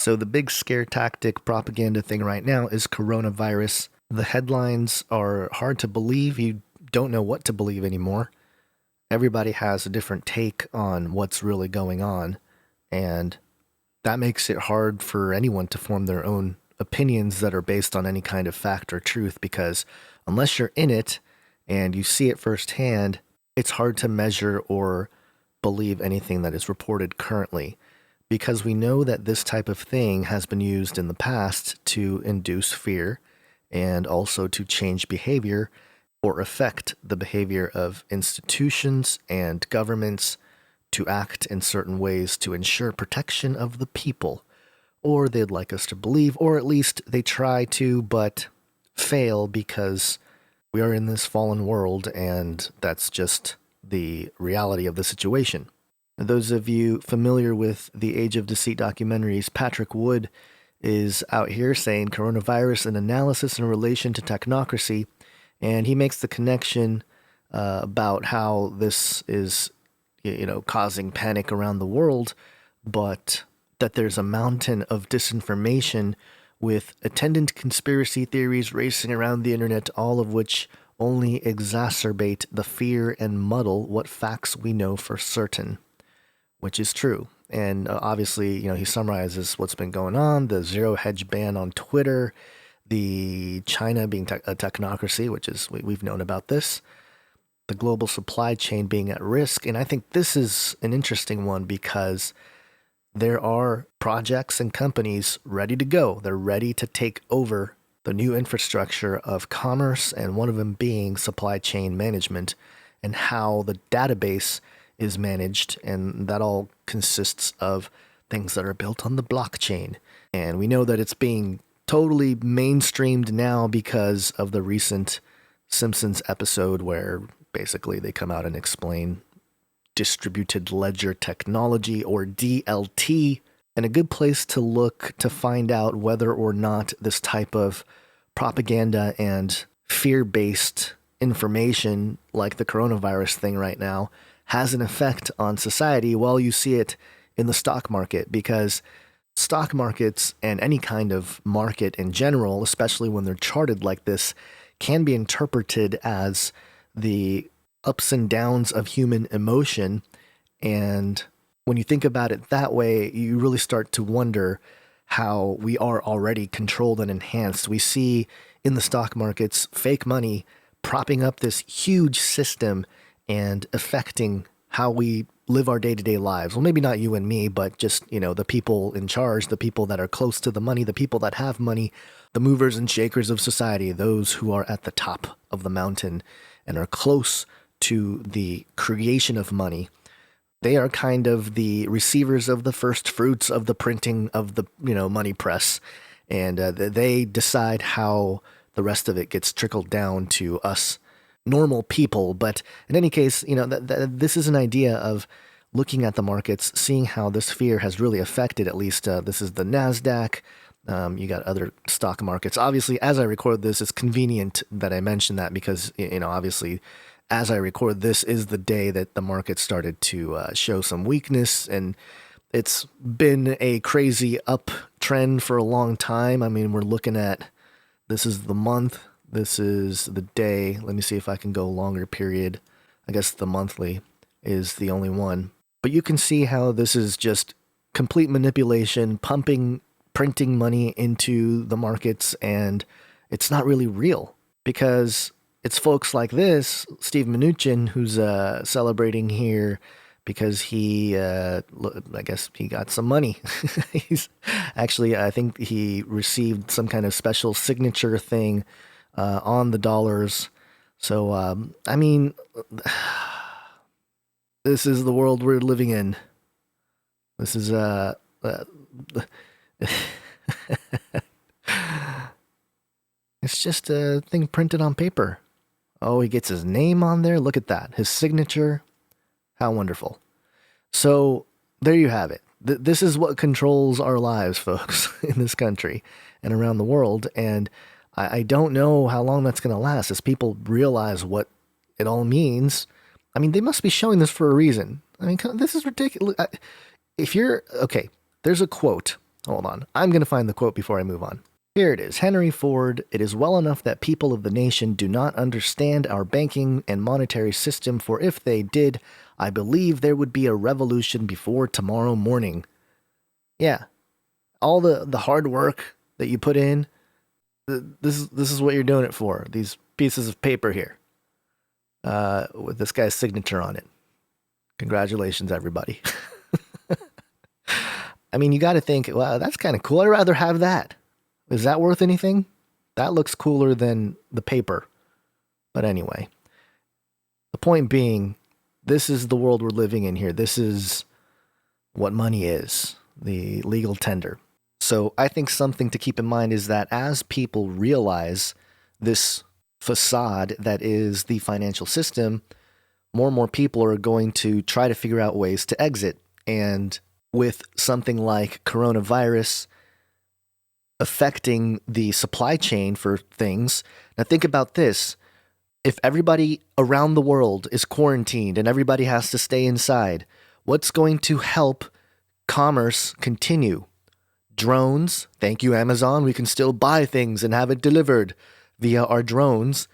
So the big scare tactic propaganda thing right now is coronavirus. The headlines are hard to believe. You don't know what to believe anymore. Everybody has a different take on what's really going on, and that makes it hard for anyone to form their own opinions that are based on any kind of fact or truth, because unless you're in it and you see it firsthand, it's hard to measure or believe anything that is reported currently, because we know that this type of thing has been used in the past to induce fear and also to change behavior or affect the behavior of institutions and governments to act in certain ways to ensure protection of the people. Or they'd like us to believe, or at least they try to, but fail because we are in this fallen world, and that's just the reality of the situation. Those of you familiar with the Age of Deceit documentaries, Patrick Wood is out here saying coronavirus, an analysis in relation to technocracy, and he makes the connection about how this is, causing panic around the world, but that there's a mountain of disinformation with attendant conspiracy theories racing around the internet, all of which only exacerbate the fear and muddle what facts we know for certain, which is true. And obviously, he summarizes what's been going on, the zero hedge ban on Twitter, the China being a technocracy, which is, we've known about this, the global supply chain being at risk. And I think this is an interesting one because there are projects and companies ready to go. They're ready to take over the new infrastructure of commerce, and one of them being supply chain management and how the database is managed. And that all consists of things that are built on the blockchain. And we know that it's being totally mainstreamed now because of the recent Simpsons episode where basically they come out and explain distributed ledger technology, or DLT, and a good place to look to find out whether or not this type of propaganda and fear-based information, like the coronavirus thing right now, has an effect on society. Well, you see it in the stock market, because stock markets and any kind of market in general, especially when they're charted like this, can be interpreted as the ups and downs of human emotion. And when you think about it that way, you really start to wonder how we are already controlled and enhanced. We see in the stock markets fake money propping up this huge system and affecting how we live our day-to-day lives. Well, maybe not you and me, but just, the people in charge, the people that are close to the money, the people that have money, the movers and shakers of society, those who are at the top of the mountain and are close to the creation of money. They are kind of the receivers of the first fruits of the printing of the, money press. And they decide how the rest of it gets trickled down to us normal people. But in any case, this is an idea of looking at the markets, seeing how this fear has really affected, at least this is the NASDAQ. You got other stock markets. Obviously, as I record this, it's convenient that I mention that because, obviously, as I record, this is the day that the market started to show some weakness, and it's been a crazy uptrend for a long time. I mean, we're looking at, this is the month, this is the day. Let me see if I can go longer period. I guess the monthly is the only one. But you can see how this is just complete manipulation, printing money into the markets, and it's not really real because it's folks like this, Steve Mnuchin, who's celebrating here because he, I guess he got some money. He's actually, I think he received some kind of special signature thing on the dollars. So, I mean, this is the world we're living in. This is, it's just a thing printed on paper. Oh, he gets his name on there. Look at that. His signature. How wonderful. So there you have it. This is what controls our lives, folks, in this country and around the world. And I don't know how long that's going to last as people realize what it all means. I mean, they must be showing this for a reason. I mean, this is ridiculous. If you're, okay, there's a quote Hold on. I'm going to find the quote before I move on. Here it is. Henry Ford, it is well enough that people of the nation do not understand our banking and monetary system, for if they did, I believe there would be a revolution before tomorrow morning. Yeah. All the hard work that you put in, this is what you're doing it for. These pieces of paper here. With this guy's signature on it. Congratulations, everybody. I mean, you got to think, wow, that's kind of cool. I'd rather have that. Is that worth anything? That looks cooler than the paper. But anyway, the point being, this is the world we're living in here. This is what money is, the legal tender. So I think something to keep in mind is that as people realize this facade that is the financial system, more and more people are going to try to figure out ways to exit. And with something like coronavirus affecting the supply chain for things, now think about this. If everybody around the world is quarantined and everybody has to stay inside, what's going to help commerce continue? Drones. Thank you, Amazon. We can still buy things and have it delivered via our drones,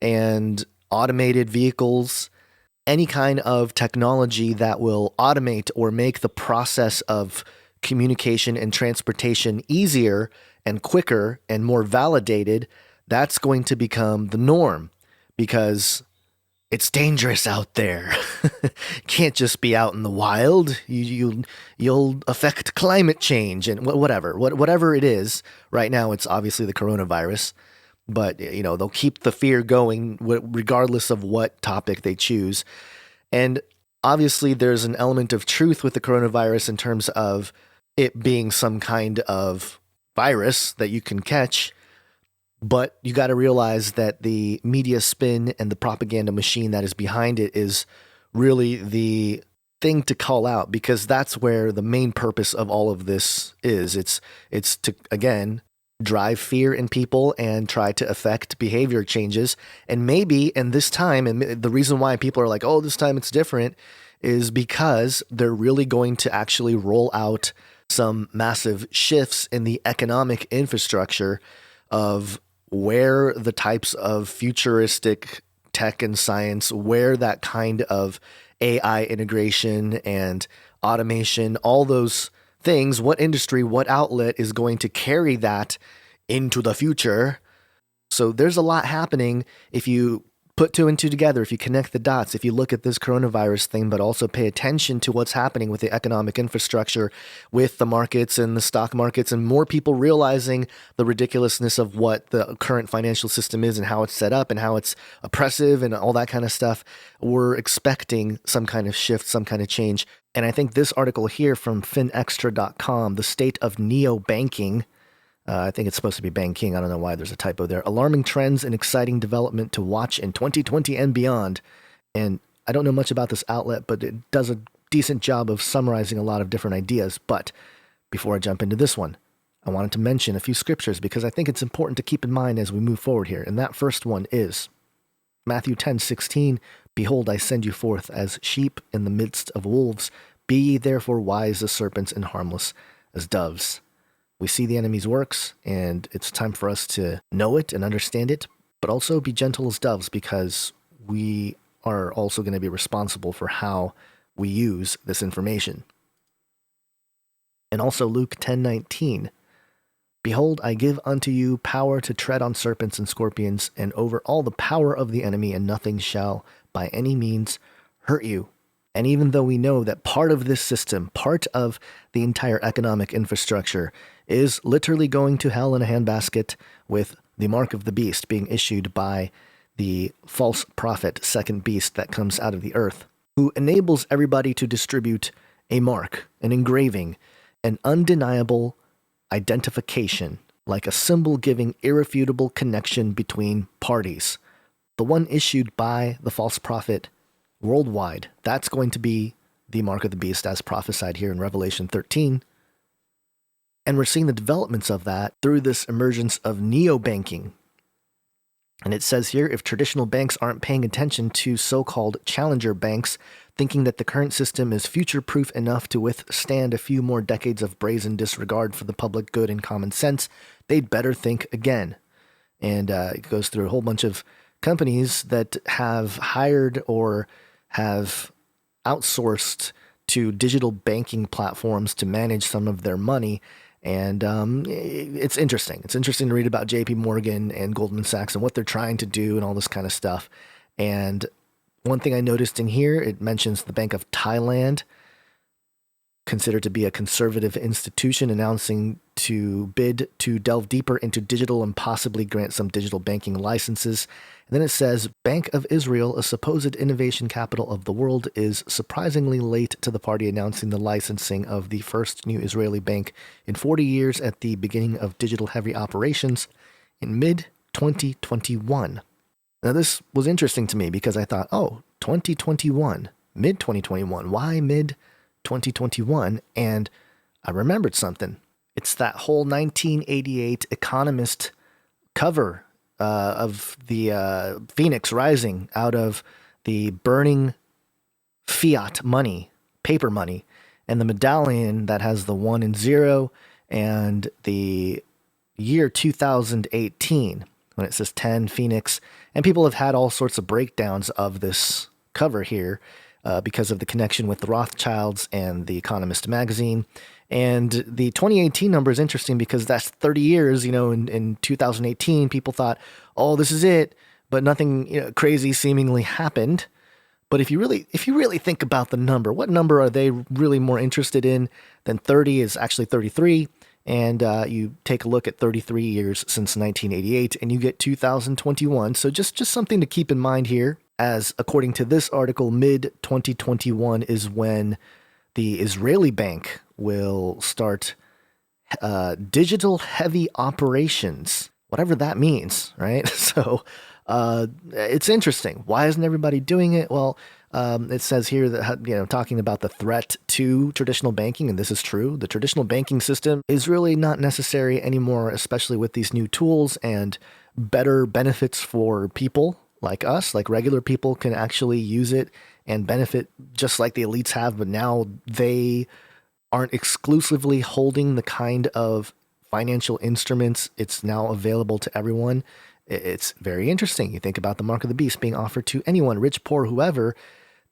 and automated vehicles, any kind of technology that will automate or make the process of communication and transportation easier and quicker and more validated. That's going to become the norm, because it's dangerous out there. Can't just be out in the wild. You'll affect climate change and whatever it is. Right now, it's obviously the coronavirus, but they'll keep the fear going regardless of what topic they choose. And obviously, there's an element of truth with the coronavirus in terms of it being some kind of virus that you can catch. But you got to realize that the media spin and the propaganda machine that is behind it is really the thing to call out, because that's where the main purpose of all of this is. It's to, again, drive fear in people and try to affect behavior changes. And maybe in this time, and the reason why people are like, oh, this time it's different, is because they're really going to actually roll out some massive shifts in the economic infrastructure of where the types of futuristic tech and science, where that kind of AI integration and automation, all those things, what industry, what outlet is going to carry that into the future. So there's a lot happening if you put two and two together, if you connect the dots, if you look at this coronavirus thing, but also pay attention to what's happening with the economic infrastructure, with the markets and the stock markets, and more people realizing the ridiculousness of what the current financial system is and how it's set up and how it's oppressive and all that kind of stuff. We're expecting some kind of shift, some kind of change. And I think this article here from finextra.com, the state of neo-banking, I think it's supposed to be banking. I don't know why there's a typo there. Alarming trends and exciting development to watch in 2020 and beyond. And I don't know much about this outlet, but it does a decent job of summarizing a lot of different ideas. But before I jump into this one, I wanted to mention a few scriptures because I think it's important to keep in mind as we move forward here. And that first one is Matthew 10:16. Behold, I send you forth as sheep in the midst of wolves. Be ye therefore wise as serpents and harmless as doves. We see the enemy's works, and it's time for us to know it and understand it, but also be gentle as doves, because we are also going to be responsible for how we use this information. And also Luke 10:19. Behold, I give unto you power to tread on serpents and scorpions, and over all the power of the enemy, and nothing shall by any means hurt you. And even though we know that part of this system, part of the entire economic infrastructure, is literally going to hell in a handbasket, with the mark of the beast being issued by the false prophet, second beast that comes out of the earth, who enables everybody to distribute a mark, an engraving, an undeniable identification, like a symbol giving irrefutable connection between parties. The one issued by the false prophet worldwide, that's going to be the mark of the beast as prophesied here in Revelation 13. And we're seeing the developments of that through this emergence of neo-banking. And it says here, if traditional banks aren't paying attention to so-called challenger banks, thinking that the current system is future-proof enough to withstand a few more decades of brazen disregard for the public good and common sense, they'd better think again. And it goes through a whole bunch of companies that have hired or have outsourced to digital banking platforms to manage some of their money. And it's interesting. It's interesting to read about JP Morgan and Goldman Sachs and what they're trying to do and all this kind of stuff. And one thing I noticed in here, it mentions the Bank of Thailand, considered to be a conservative institution, announcing to bid to delve deeper into digital and possibly grant some digital banking licenses. And then it says, Bank of Israel, a supposed innovation capital of the world, is surprisingly late to the party announcing the licensing of the first new Israeli bank in 40 years at the beginning of digital-heavy operations in mid-2021. Now, this was interesting to me because I thought, 2021, mid-2021, why mid-2021? And I remembered something. It's that whole 1988 Economist cover of the Phoenix rising out of the burning fiat money, paper money, and the medallion that has the 1 and 0 and the year 2018 when it says 10 Phoenix. And people have had all sorts of breakdowns of this cover here because of the connection with the Rothschilds and the Economist magazine. And the 2018 number is interesting because that's 30 years. In 2018, people thought, this is it, but nothing crazy seemingly happened. But if you really think about the number, what number are they really more interested in than 30 is actually 33. And you take a look at 33 years since 1988 and you get 2021. So just something to keep in mind here, as according to this article, mid-2021 is when the Israeli bank will start digital heavy operations, whatever that means, right? So it's interesting. Why isn't everybody doing it? Well, it says here that, talking about the threat to traditional banking, and this is true, the traditional banking system is really not necessary anymore, especially with these new tools and better benefits for people like us, like regular people can actually use it and benefit just like the elites have, but now they aren't exclusively holding the kind of financial instruments. It's now available to everyone. It's very interesting. You think about the mark of the beast being offered to anyone, rich, poor, whoever.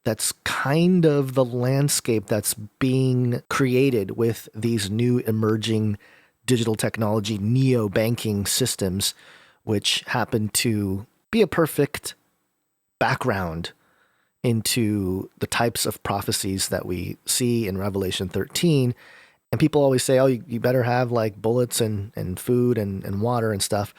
That's kind of the landscape that's being created with these new emerging digital technology, neo-banking systems, which happen to be a perfect background into the types of prophecies that we see in Revelation 13. And people always say, you better have like bullets and food and water and stuff.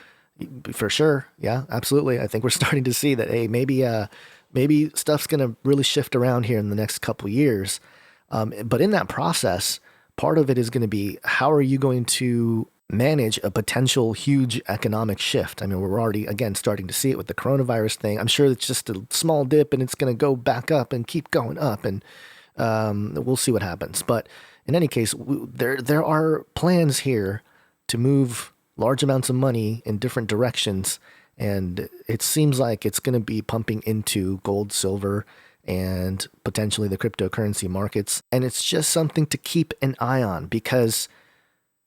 For sure. Yeah, absolutely. I think we're starting to see that, hey, maybe stuff's going to really shift around here in the next couple years. But in that process, part of it is going to be, how are you going to manage a potential huge economic shift? I mean, we're already, again, starting to see it with the coronavirus thing. I'm sure it's just a small dip and it's going to go back up and keep going up, and we'll see what happens. But in any case, there are plans here to move large amounts of money in different directions, and it seems like it's going to be pumping into gold, silver, and potentially the cryptocurrency markets. And it's just something to keep an eye on, because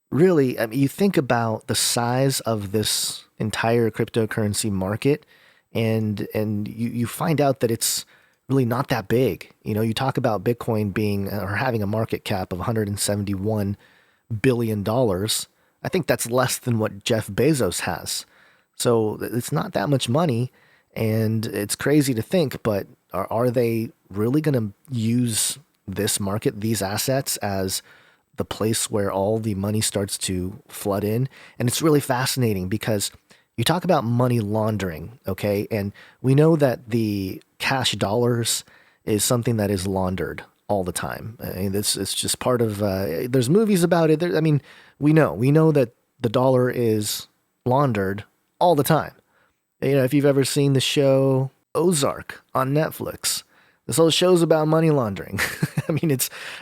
really, I mean, you think about the size of this entire cryptocurrency market, and you find out that it's really not that big. You talk about Bitcoin being or having a market cap of $171 billion. I think that's less than what Jeff Bezos has. So it's not that much money, and it's crazy to think, but are they really going to use this market, these assets, as the place where all the money starts to flood in? And it's really fascinating because you talk about money laundering, okay? And we know that the cash dollars is something that is laundered all the time. I mean, it's just part of, there's movies about it. We know that the dollar is laundered all the time. If you've ever seen the show Ozark on Netflix, this whole show's about money laundering. I mean,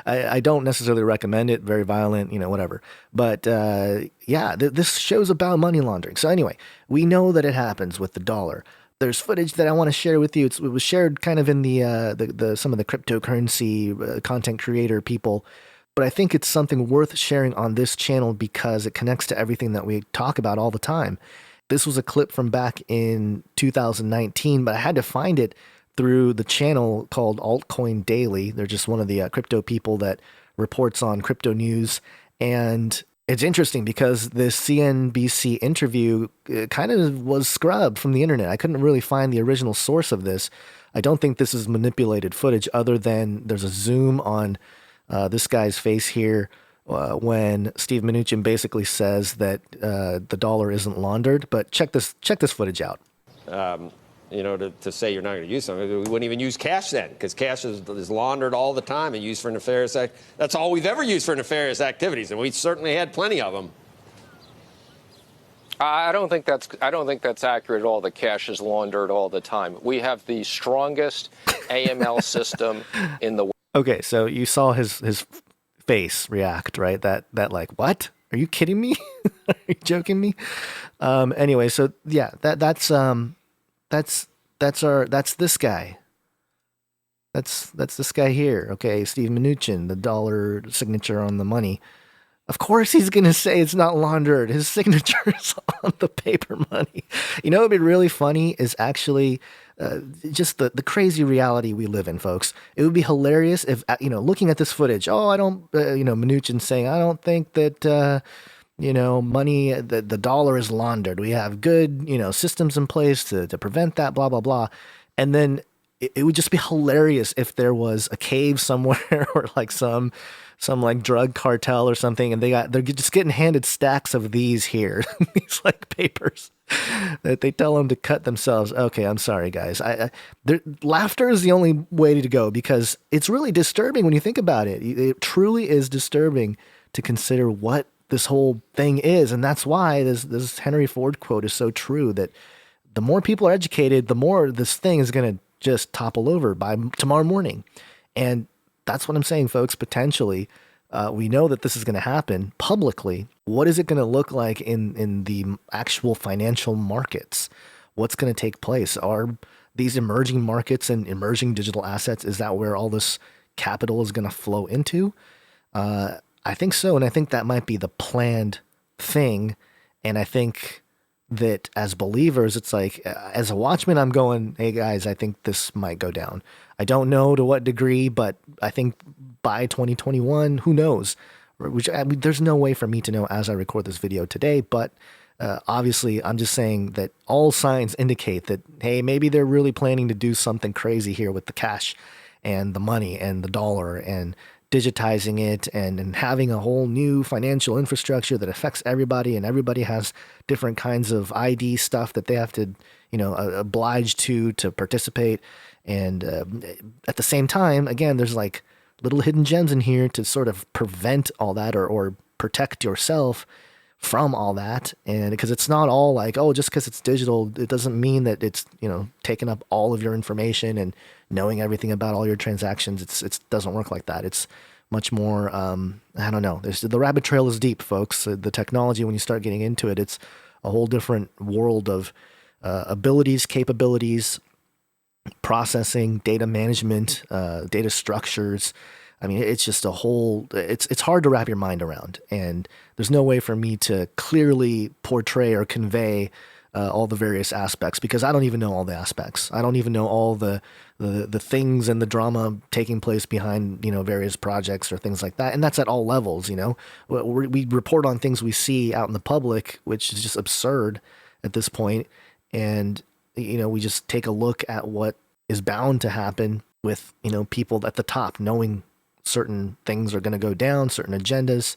I don't necessarily recommend it. Very violent, whatever. But this show's about money laundering. So anyway, we know that it happens with the dollar. there's footage that I want to share with you. It was shared kind of in the some of the cryptocurrency content creator people, but I think it's something worth sharing on this channel because it connects to everything that we talk about all the time. This was a clip from back in 2019, but I had to find it through the channel called Altcoin Daily. They're just one of the crypto people that reports on crypto news, and it's interesting because this CNBC interview kind of was scrubbed from the internet. I couldn't really find the original source of this. I don't think this is manipulated footage other than there's a zoom on this guy's face here when Steve Mnuchin basically says that the dollar isn't laundered. But check this footage out. To say you're not going to use something, we wouldn't even use cash then, because cash is laundered all the time and used for nefarious that's all we've ever used for nefarious activities, and we certainly had plenty of them. I don't think that's accurate at all. The cash is laundered all the time. We have the strongest AML system in the world. Okay, so you saw his face react, right? That like, what? Are you kidding me? Are you joking me? Anyway, so yeah, that's this guy. That's this guy here. Okay, Steve Mnuchin, the dollar signature on the money. Of course he's going to say it's not laundered. His signature is on the paper money. You know what would be really funny is actually just the crazy reality we live in, folks. It would be hilarious if, looking at this footage, Mnuchin saying, I don't think that, money, the dollar is laundered. We have good, systems in place to prevent that, blah, blah, blah. And then it would just be hilarious if there was a cave somewhere or like some like drug cartel or something, and they're just getting handed stacks of these here, these like papers that they tell them to cut themselves. Okay, I'm sorry, guys. Laughter is the only way to go because it's really disturbing when you think about it. It truly is disturbing to consider what this whole thing is, and that's why this Henry Ford quote is so true. That the more people are educated, the more this thing is going to just topple over by tomorrow morning, and that's what I'm saying, folks. Potentially, we know that this is going to happen publicly. What is it going to look like in the actual financial markets? What's going to take place? Are these emerging markets and emerging digital assets, is that where all this capital is going to flow into? I think so, and I think that might be the planned thing. And I think that as believers, it's like, as a watchman, I'm going, hey guys, I think this might go down. I don't know to what degree, but I think by 2021, who knows? There's no way for me to know as I record this video today, but obviously I'm just saying that all signs indicate that, hey, maybe they're really planning to do something crazy here with the cash and the money and the dollar and digitizing it and having a whole new financial infrastructure that affects everybody, and everybody has different kinds of ID stuff that they have to, oblige to participate. And at the same time, again, there's like little hidden gems in here to sort of prevent all that or protect yourself from all that. And because it's not all like, oh, just because it's digital, it doesn't mean that it's, taking up all of your information and knowing everything about all your transactions. It doesn't work like that. It's much more, I don't know. The rabbit trail is deep, folks. The technology, when you start getting into it, it's a whole different world of abilities, capabilities, processing, data management, data structures. I mean, it's just a whole, it's hard to wrap your mind around. And there's no way for me to clearly portray or convey all the various aspects, because I don't even know all the aspects. I don't even know all the things and the drama taking place behind, various projects or things like that. And that's at all levels, we report on things we see out in the public, which is just absurd at this point. And, we just take a look at what is bound to happen with, people at the top knowing certain things are going to go down, certain agendas.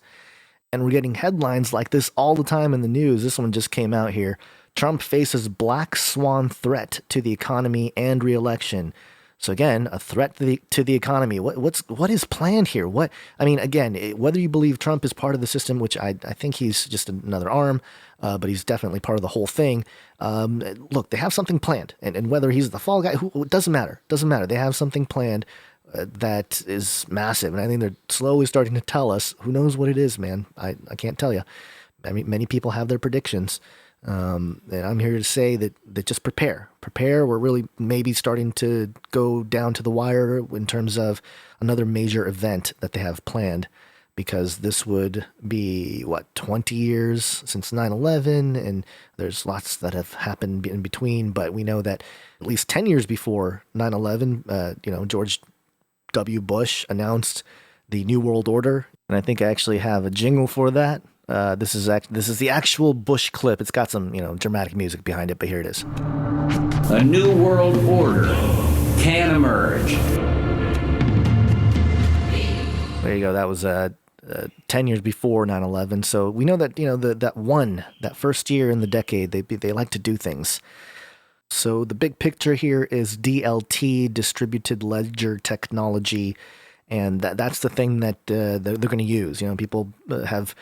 And we're getting headlines like this all the time in the news. This one just came out here. Trump faces black swan threat to the economy and re-election. So again, a threat to the economy. What is planned here? Whether you believe Trump is part of the system, which I think he's just another arm, but he's definitely part of the whole thing. Look, they have something planned, and whether he's the fall guy, it doesn't matter. Doesn't matter. They have something planned that is massive, and I think they're slowly starting to tell us. Who knows what it is, man? I can't tell you. I mean, many people have their predictions. And I'm here to say that just prepare. Prepare. We're really maybe starting to go down to the wire in terms of another major event that they have planned, because this would be, 20 years since 9/11, and there's lots that have happened in between, but we know that at least 10 years before 9/11, George W. Bush announced the New World Order, and I think I actually have a jingle for that. This is the actual Bush clip. It's got some, dramatic music behind it, but here it is. A new world order can emerge. There you go. That was 10 years before 9/11. So we know that, that first year in the decade, they like to do things. So the big picture here is DLT, distributed ledger technology, and that's the thing that they're going to use. People have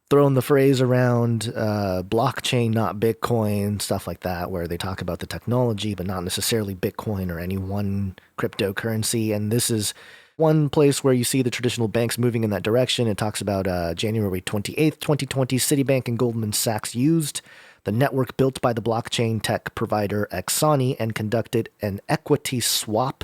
thrown the phrase around, blockchain, not Bitcoin, stuff like that, where they talk about the technology, but not necessarily Bitcoin or any one cryptocurrency. And this is one place where you see the traditional banks moving in that direction. It talks about January 28th, 2020, Citibank and Goldman Sachs used the network built by the blockchain tech provider Exani and conducted an equity swap.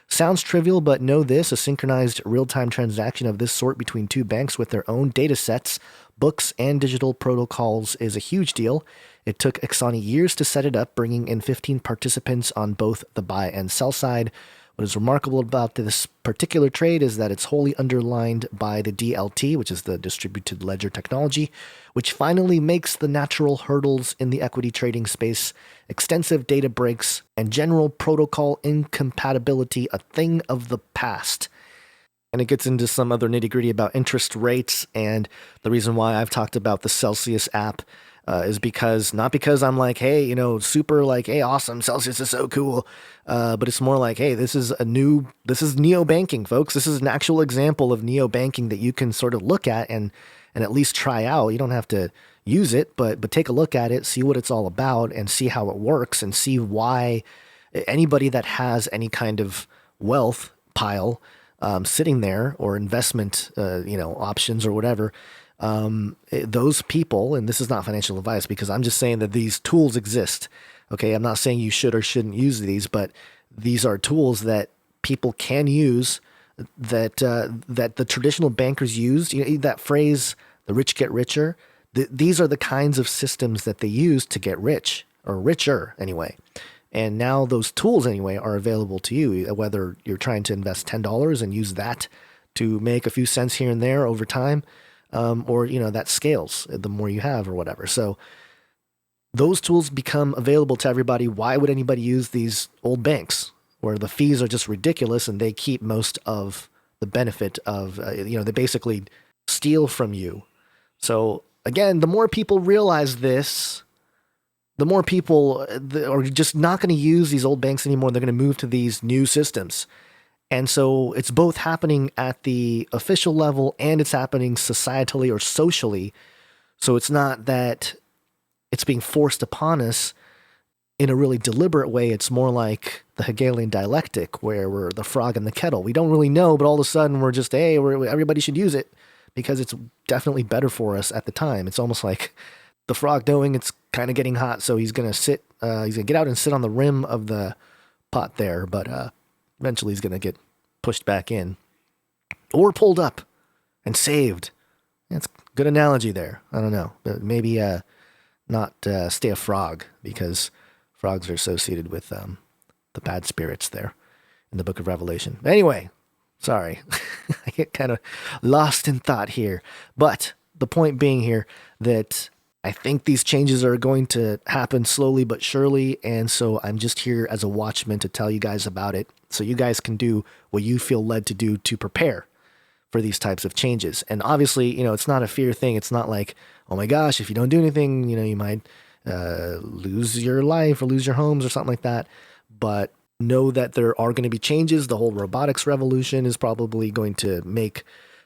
Sounds trivial, but know this: a synchronized real-time transaction of this sort between two banks with their own data sets, books, and digital protocols is a huge deal. It took Exani years to set it up, bringing in 15 participants on both the buy and sell side. What is remarkable about this particular trade is that it's wholly underlined by the DLT, which is the distributed ledger technology, which finally makes the natural hurdles in the equity trading space, extensive data breaks, and general protocol incompatibility a thing of the past. And it gets into some other nitty-gritty about interest rates, and the reason why I've talked about the Celsius app is not because I'm like, hey, super like, hey, awesome, Celsius is so cool. But it's more like, hey, this is neo-banking, folks. This is an actual example of neo-banking that you can sort of look at and at least try out. You don't have to use it, but take a look at it, see what it's all about, and see how it works, and see why anybody that has any kind of wealth pile sitting there, or investment, options or whatever, those people, and this is not financial advice because I'm just saying that these tools exist. Okay. I'm not saying you should or shouldn't use these, but these are tools that people can use that the traditional bankers used. That phrase, the rich get richer. These are the kinds of systems that they use to get rich, or richer anyway. And now those tools anyway are available to you, whether you're trying to invest $10 and use that to make a few cents here and there over time, or that scales the more you have or whatever. So those tools become available to everybody. Why would anybody use these old banks where the fees are just ridiculous and they keep most of the benefit of, they basically steal from you. So again, the more people realize this, the more people are just not going to use these old banks anymore. They're going to move to these new systems. And so it's both happening at the official level and it's happening societally or socially. So it's not that it's being forced upon us in a really deliberate way. It's more like the Hegelian dialectic, where we're the frog in the kettle. We don't really know, but all of a sudden we're just, hey, everybody should use it because it's definitely better for us at the time. It's almost like the frog knowing it's kind of getting hot, so he's going to get out and sit on the rim of the pot there, but eventually he's going to get pushed back in or pulled up and saved. That's a good analogy there. I don't know, but maybe not stay a frog, because frogs are associated with the bad spirits there in the book of Revelation. Anyway, sorry. I get kind of lost in thought here. But the point being here that I think these changes are going to happen slowly but surely, and so I'm just here as a watchman to tell you guys about it, so you guys can do what you feel led to do to prepare for these types of changes. And obviously, it's not a fear thing. It's not like, oh my gosh, if you don't do anything, you might lose your life or lose your homes or something like that. But know that there are going to be changes. The whole robotics revolution is probably going to make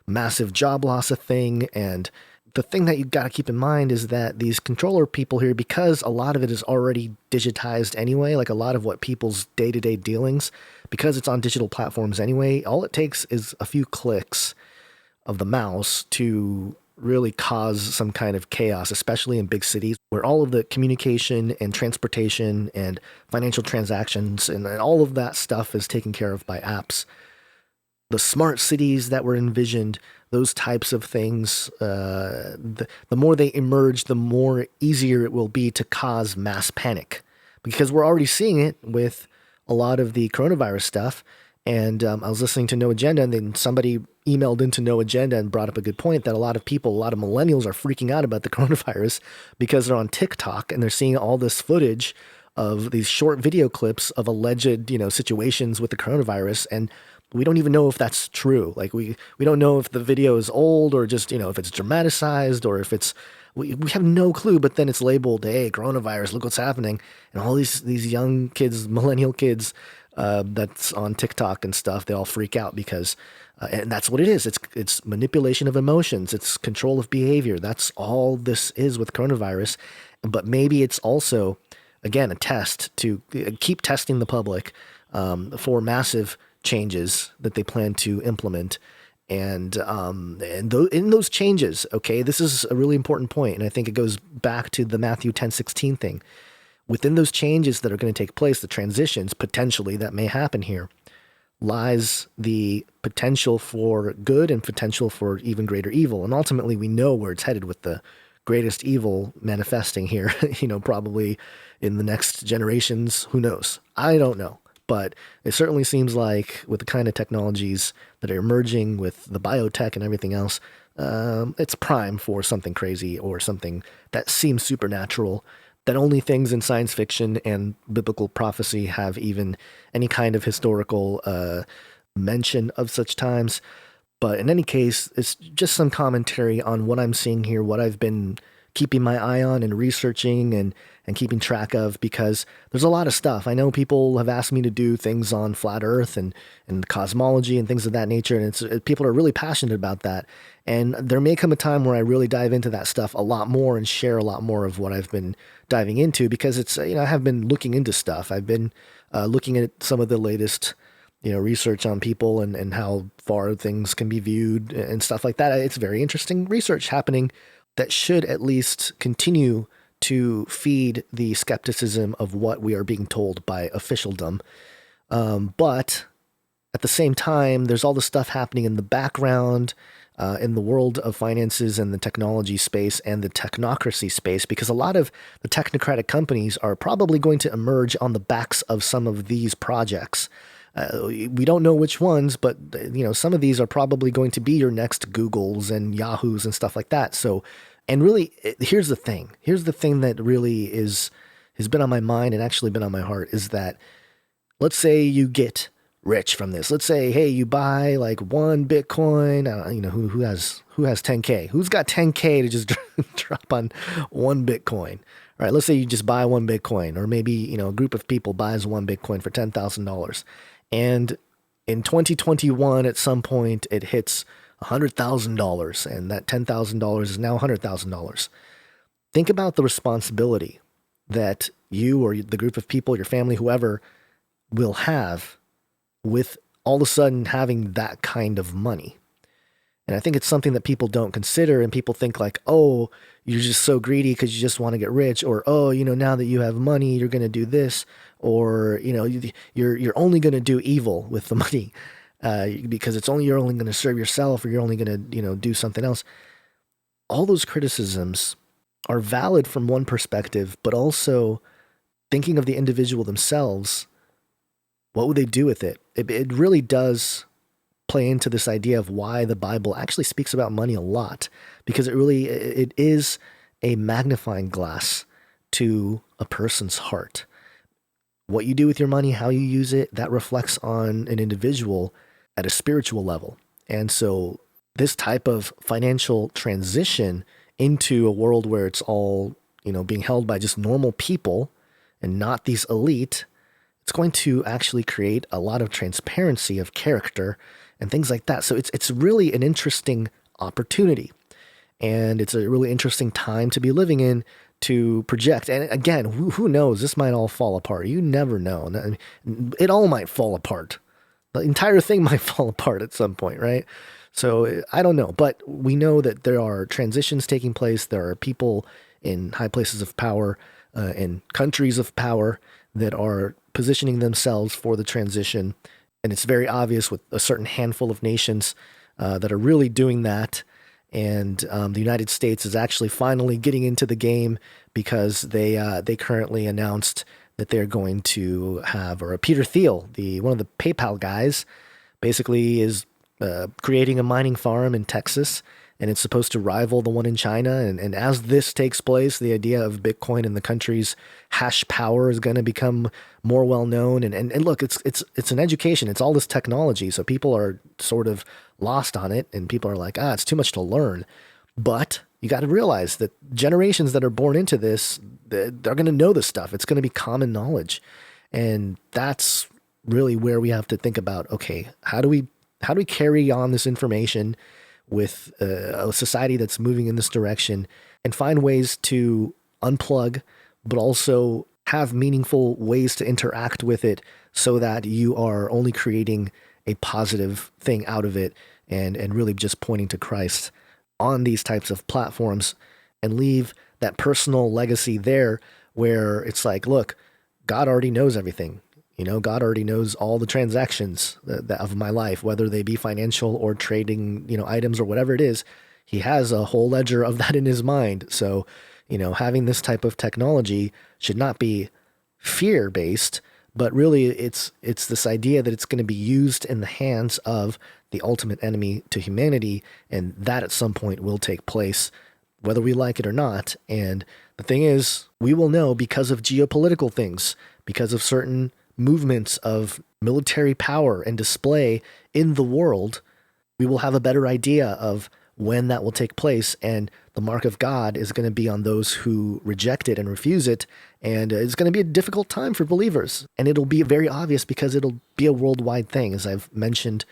massive job loss a thing, and the thing that you got to keep in mind is that these controller people here, because a lot of it is already digitized anyway, like a lot of what people's day-to-day dealings, because it's on digital platforms anyway, all it takes is a few clicks of the mouse to really cause some kind of chaos, especially in big cities where all of the communication and transportation and financial transactions and all of that stuff is taken care of by apps. The smart cities that were envisioned, those types of things, the more they emerge, the more easier it will be to cause mass panic, because we're already seeing it with a lot of the coronavirus stuff. And I was listening to No Agenda, and then somebody emailed into No Agenda and brought up a good point that a lot of people, a lot of millennials are freaking out about the coronavirus because they're on TikTok and they're seeing all this footage of these short video clips of alleged, situations with the coronavirus. And we don't even know if that's true. Like we don't know if the video is old or just, if it's dramatized or if it's, we have no clue, but then it's labeled, hey, coronavirus, look what's happening. And all these young kids, millennial kids, that's on TikTok and stuff, they all freak out because, and that's what it is. It's manipulation of emotions. It's control of behavior. That's all this is with coronavirus. But maybe it's also, again, a test to keep testing the public for massive changes that they plan to implement. And in those changes, okay, this is a really important point, and I think it goes back to the Matthew 10:16 thing. Within those changes that are going to take place, the transitions potentially that may happen here, lies the potential for good and potential for even greater evil. And ultimately, we know where it's headed with the greatest evil manifesting here, probably in the next generations. Who knows? I don't know. But it certainly seems like with the kind of technologies that are emerging with the biotech and everything else, it's prime for something crazy or something that seems supernatural, that only things in science fiction and biblical prophecy have even any kind of historical mention of such times. But in any case, it's just some commentary on what I'm seeing here, what I've been keeping my eye on and researching and keeping track of, because there's a lot of stuff. I know people have asked me to do things on flat earth and cosmology and things of that nature. And people are really passionate about that. And there may come a time where I really dive into that stuff a lot more and share a lot more of what I've been diving into, because it's, I have been looking into stuff. I've been looking at some of the latest, research on people and how far things can be viewed and stuff like that. It's very interesting research happening that should at least continue to feed the skepticism of what we are being told by officialdom. But at the same time, there's all the stuff happening in the background, in the world of finances and the technology space and the technocracy space, because a lot of the technocratic companies are probably going to emerge on the backs of some of these projects. We don't know which ones, but some of these are probably going to be your next Googles and Yahoos and stuff like that. So, and really, here's the thing. Here's the thing that really has been on my mind and actually been on my heart, is that let's say you get rich from this. Let's say, hey, you buy like one Bitcoin. Who has 10K? Who's got 10K to just drop on one Bitcoin? All right, let's say you just buy one Bitcoin, or maybe a group of people buys one Bitcoin for $10,000, and in 2021 at some point it hits $100,000, and that $10,000 is now $100,000. Think about the responsibility that you or the group of people, your family, whoever, will have with all of a sudden having that kind of money. And I think it's something that people don't consider, and people think like, oh, you're just so greedy because you just want to get rich, or, oh, now that you have money, you're going to do this, or, you're only going to do evil with the money. Because you're only going to serve yourself, or you're only going to, do something else. All those criticisms are valid from one perspective, but also thinking of the individual themselves, what would they do with it? It really does play into this idea of why the Bible actually speaks about money a lot, because it is a magnifying glass to a person's heart. What you do with your money, how you use it, that reflects on an individual at a spiritual level. And so this type of financial transition into a world where it's all, being held by just normal people and not these elite, it's going to actually create a lot of transparency of character and things like that. So it's really an interesting opportunity, and it's a really interesting time to be living in to project. And again, who knows? This might all fall apart. You never know. It all might fall apart. The entire thing might fall apart at some point, right? So I don't know, but we know that there are transitions taking place. There are people in high places of power, in countries of power that are positioning themselves for the transition. And it's very obvious with a certain handful of nations that are really doing that. And the United States is actually finally getting into the game because they currently announced that they're going to have, or Peter Thiel, one of the PayPal guys, basically is creating a mining farm in Texas, and it's supposed to rival the one in China. And as this takes place, the idea of Bitcoin in the country's hash power is going to become more well known. And look, it's an education. It's all this technology, so people are sort of lost on it, and people are like, it's too much to learn. But you got to realize that generations that are born into this, they're going to know this stuff. It's going to be common knowledge, and that's really where we have to think about, okay, how do we carry on this information with a society that's moving in this direction, and find ways to unplug, but also have meaningful ways to interact with it so that you are only creating a positive thing out of it, and really just pointing to Christ on these types of platforms, and leave that personal legacy there where it's like, look, God already knows everything. God already knows all the transactions of my life, whether they be financial or trading, items or whatever it is. He has a whole ledger of that in his mind. So, having this type of technology should not be fear-based, but really it's this idea that it's going to be used in the hands of the ultimate enemy to humanity, and that at some point will take place, whether we like it or not. And the thing is, we will know because of geopolitical things, because of certain movements of military power and display in the world. We will have a better idea of when that will take place, and the mark of God is going to be on those who reject it and refuse it, and it's going to be a difficult time for believers, and it'll be very obvious because it'll be a worldwide thing, as I've mentioned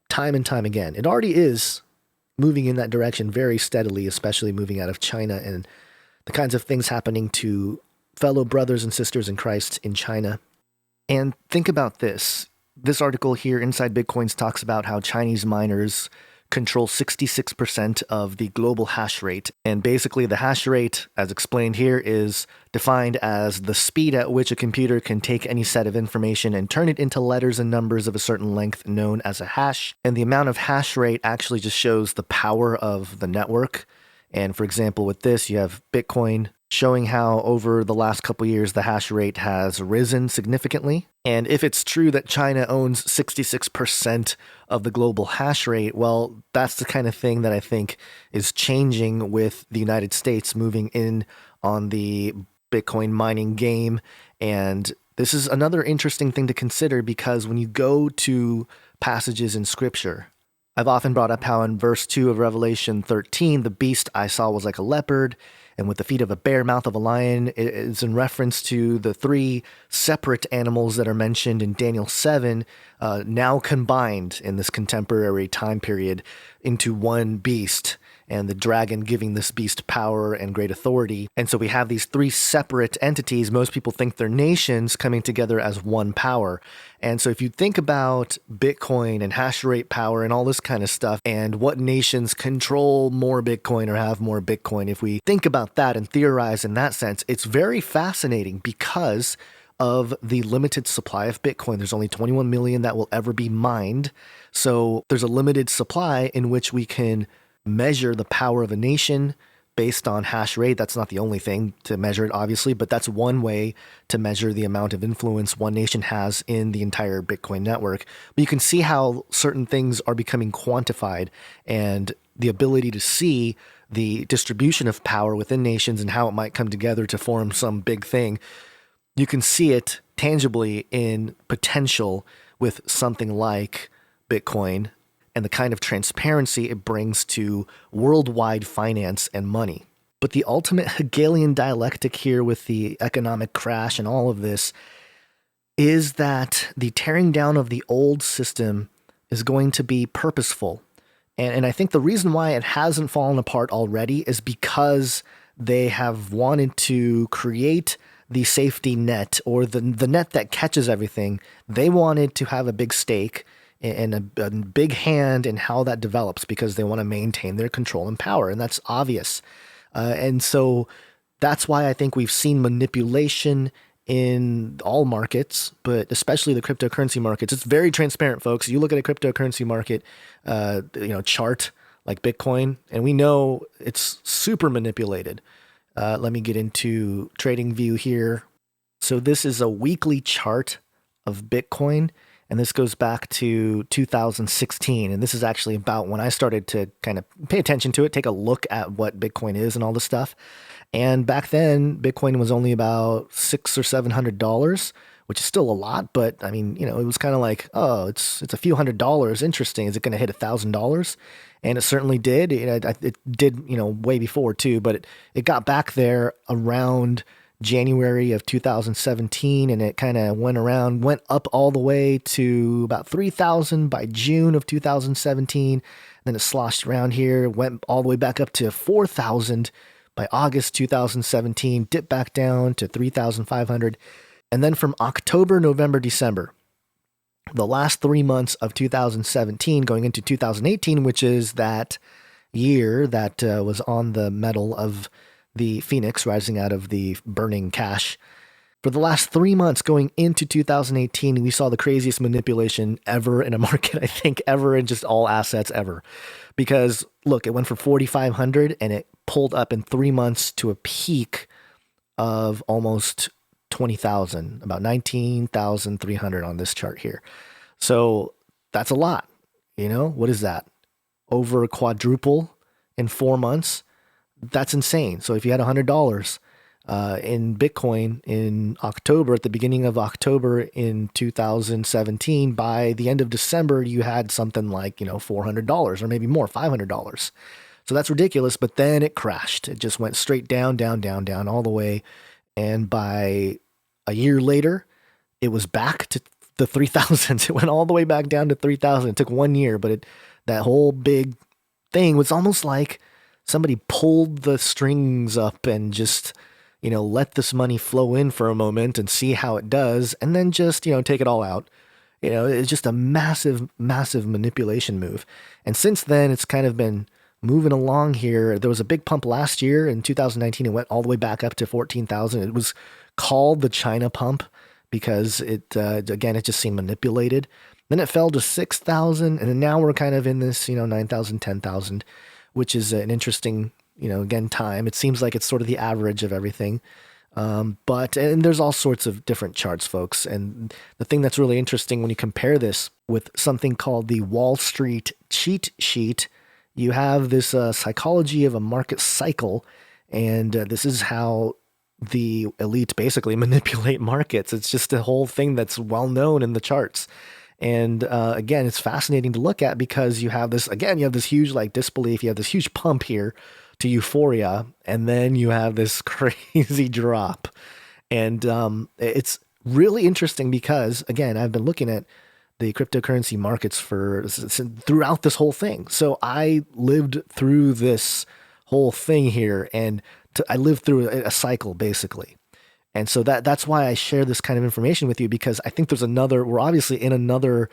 time and time again. It already is moving in that direction very steadily, especially moving out of China and the kinds of things happening to fellow brothers and sisters in Christ in China. And think about this. This article here, Inside Bitcoins, talks about how Chinese miners control 66% of the global hash rate. And basically the hash rate, as explained here, is defined as the speed at which a computer can take any set of information and turn it into letters and numbers of a certain length known as a hash. And the amount of hash rate actually just shows the power of the network. And for example, with this, you have Bitcoin showing how over the last couple years the hash rate has risen significantly. And if it's true that China owns 66% of the global hash rate, well, that's the kind of thing that I think is changing with the United States moving in on the Bitcoin mining game. And this is another interesting thing to consider, because when you go to passages in Scripture, I've often brought up how in verse 2 of Revelation 13, the beast I saw was like a leopard, and with the feet of a bear, mouth of a lion. It is in reference to the three separate animals that are mentioned in Daniel 7, now combined in this contemporary time period into one beast, and the dragon giving this beast power and great authority. And so we have these three separate entities. Most people think they're nations coming together as one power. And so if you think about Bitcoin and hash rate power and all this kind of stuff, and what nations control more Bitcoin or have more Bitcoin, if we think about that and theorize in that sense, it's very fascinating because of the limited supply of Bitcoin. There's only 21 million that will ever be mined. So there's a limited supply in which we can measure the power of a nation based on hash rate. That's not the only thing to measure it, obviously, but that's one way to measure the amount of influence one nation has in the entire Bitcoin network. But you can see how certain things are becoming quantified, and the ability to see the distribution of power within nations and how it might come together to form some big thing. You can see it tangibly in potential with something like Bitcoin and the kind of transparency it brings to worldwide finance and money. But the ultimate Hegelian dialectic here with the economic crash and all of this is that the tearing down of the old system is going to be purposeful. And I think the reason why it hasn't fallen apart already is because they have wanted to create the safety net, or the net that catches everything. They wanted to have a big stake and a big hand in how that develops, because they want to maintain their control and power, and that's obvious. And so That's why I think we've seen manipulation in all markets, but especially the cryptocurrency markets. It's very transparent, folks. You look at a cryptocurrency market, chart like Bitcoin, and we know it's super manipulated. Let me get into TradingView here. So this is a weekly chart of Bitcoin, and this goes back to 2016. And this is actually about when I started to kind of pay attention to it, take a look at what Bitcoin is and all this stuff. And back then, Bitcoin was only about $600 or $700, which is still a lot. But I mean, it was kind of like, oh, it's a few $100s. Interesting. Is it going to hit $1,000? And it certainly did. It did, way before too. But it got back there around January of 2017, and it kind of went up all the way to about 3,000 by June of 2017. Then it sloshed around here, went all the way back up to 4,000 by August 2017, dipped back down to 3,500. And then from October, November, December, the last 3 months of 2017 going into 2018, which is that year that was on the metal of the Phoenix rising out of the burning cash. For the last 3 months going into 2018, we saw the craziest manipulation ever in a market, I think, ever in just all assets ever. Because look, it went from 4,500 and it pulled up in 3 months to a peak of almost 20,000, about 19,300 on this chart here. So that's a lot. What is that? Over quadruple in 4 months. That's insane. So if you had $100 in Bitcoin in October, at the beginning of October in 2017, by the end of December, you had something like, $400 or maybe more, $500. So that's ridiculous. But then it crashed. It just went straight down, down, down, down all the way. And by a year later, it was back to the 3,000s. It went all the way back down to 3,000. It took 1 year, but that whole big thing was almost like somebody pulled the strings up and just, let this money flow in for a moment and see how it does, and then just, take it all out. It's just a massive, massive manipulation move. And since then, it's kind of been moving along here. There was a big pump last year in 2019. It went all the way back up to 14,000. It was called the China pump because it just seemed manipulated. Then it fell to 6,000, and then now we're kind of in this, 9,000, 10,000, which is an interesting, time. It seems like it's sort of the average of everything. And there's all sorts of different charts, folks. And the thing that's really interesting when you compare this with something called the Wall Street cheat sheet, you have this psychology of a market cycle. And this is how the elite basically manipulate markets. It's just a whole thing that's well known in the charts. And again, it's fascinating to look at because you have this huge disbelief. You have this huge pump here to euphoria, and then you have this crazy drop. And it's really interesting because, again, I've been looking at the cryptocurrency markets throughout this whole thing. So I lived through this whole thing here, and I lived through a cycle, basically. And so that's why I share this kind of information with you, because I think we're obviously in another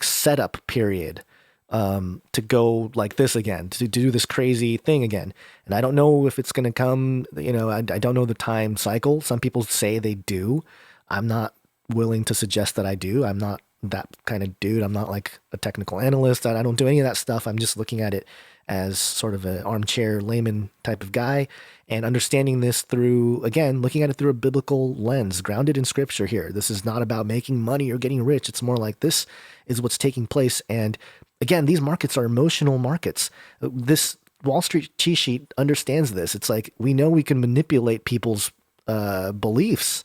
setup period to go like this again, to do this crazy thing again. And I don't know if it's going to come, I don't know the time cycle. Some people say they do. I'm not willing to suggest that I do. I'm not that kind of dude. I'm not like a technical analyst. I don't do any of that stuff. I'm just looking at it as sort of an armchair layman type of guy, and understanding this through, again, looking at it through a biblical lens, grounded in scripture here. This is not about making money or getting rich. It's more like this is what's taking place. And again, these markets are emotional markets. This Wall Street cheat sheet understands this. It's like, we know we can manipulate people's beliefs